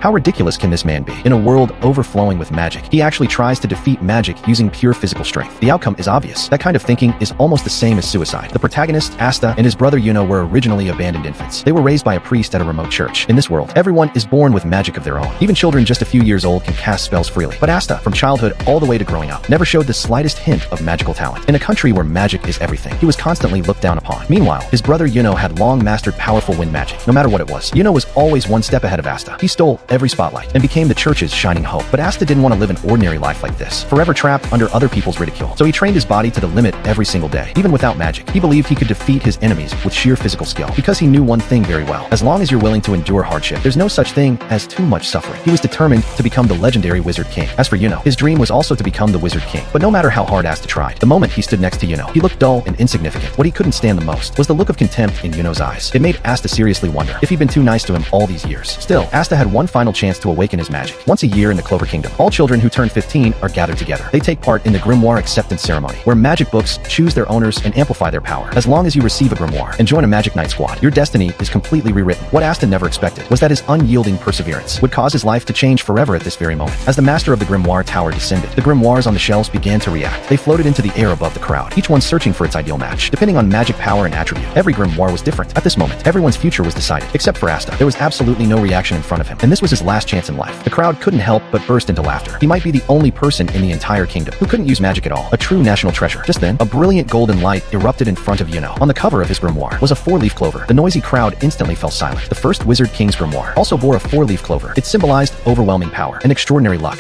How ridiculous can this man be? In a world overflowing with magic, he actually tries to defeat magic using pure physical strength. The outcome is obvious. That kind of thinking is almost the same as suicide. The protagonist, Asta, and his brother Yuno were originally abandoned infants. They were raised by a priest at a remote church. In this world, everyone is born with magic of their own. Even children just a few years old can cast spells freely. But Asta, from childhood all the way to growing up, never showed the slightest hint of magical talent. In a country where magic is everything, he was constantly looked down upon. Meanwhile, his brother Yuno had long mastered powerful wind magic. No matter what it was, Yuno was always one step ahead of Asta. He stole every spotlight and became the church's shining hope. But Asta didn't want to live an ordinary life like this, forever trapped under other people's ridicule. So he trained his body to the limit every single day. Even without magic, he believed he could defeat his enemies with sheer physical skill, because he knew one thing very well: as long as you're willing to endure hardship, there's no such thing as too much suffering. He was determined to become the legendary Wizard King. As for Yuno, his dream was also to become the Wizard King. But no matter how hard Asta tried, the moment he stood next to Yuno, he looked dull and insignificant. What he couldn't stand the most was the look of contempt in Yuno's eyes. It made Asta seriously wonder if he'd been too nice to him all these years. Still, Asta had one final chance to awaken his magic. Once a year in the Clover Kingdom, all children who turn 15 are gathered together. They take part in the Grimoire Acceptance Ceremony, where magic books choose their owners and amplify their power. As long as you receive a grimoire and join a Magic Knight squad, your destiny is completely rewritten. What Asta never expected was that his unyielding perseverance would cause his life to change forever at this very moment. As the master of the Grimoire Tower descended, the grimoires on the shelves began to react. They floated into the air above the crowd, each one searching for its ideal match. Depending on magic power and attribute, every grimoire was different. At this moment, everyone's future was decided, except for Asta. There was absolutely no reaction in front of him, and this was his last chance in life. The crowd couldn't help but burst into laughter. He might be the only person in the entire kingdom who couldn't use magic at all, a true national treasure. Just then, a brilliant golden light erupted in front of Yuno. On the cover of his grimoire was a four-leaf clover. The noisy crowd instantly fell silent. The first Wizard King's grimoire also bore a four-leaf clover. It symbolized overwhelming power and extraordinary luck.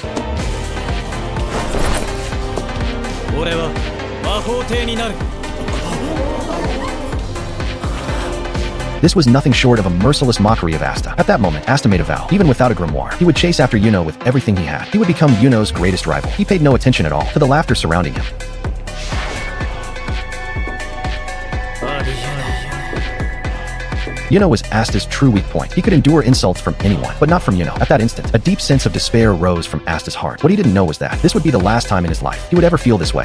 This was nothing short of a merciless mockery of Asta. At that moment, Asta made a vow. Even without a grimoire, he would chase after Yuno with everything he had. He would become Yuno's greatest rival. He paid no attention at all to the laughter surrounding him. Yuno was Asta's true weak point. He could endure insults from anyone, but not from Yuno. At that instant, a deep sense of despair rose from Asta's heart. What he didn't know was that this would be the last time in his life he would ever feel this way.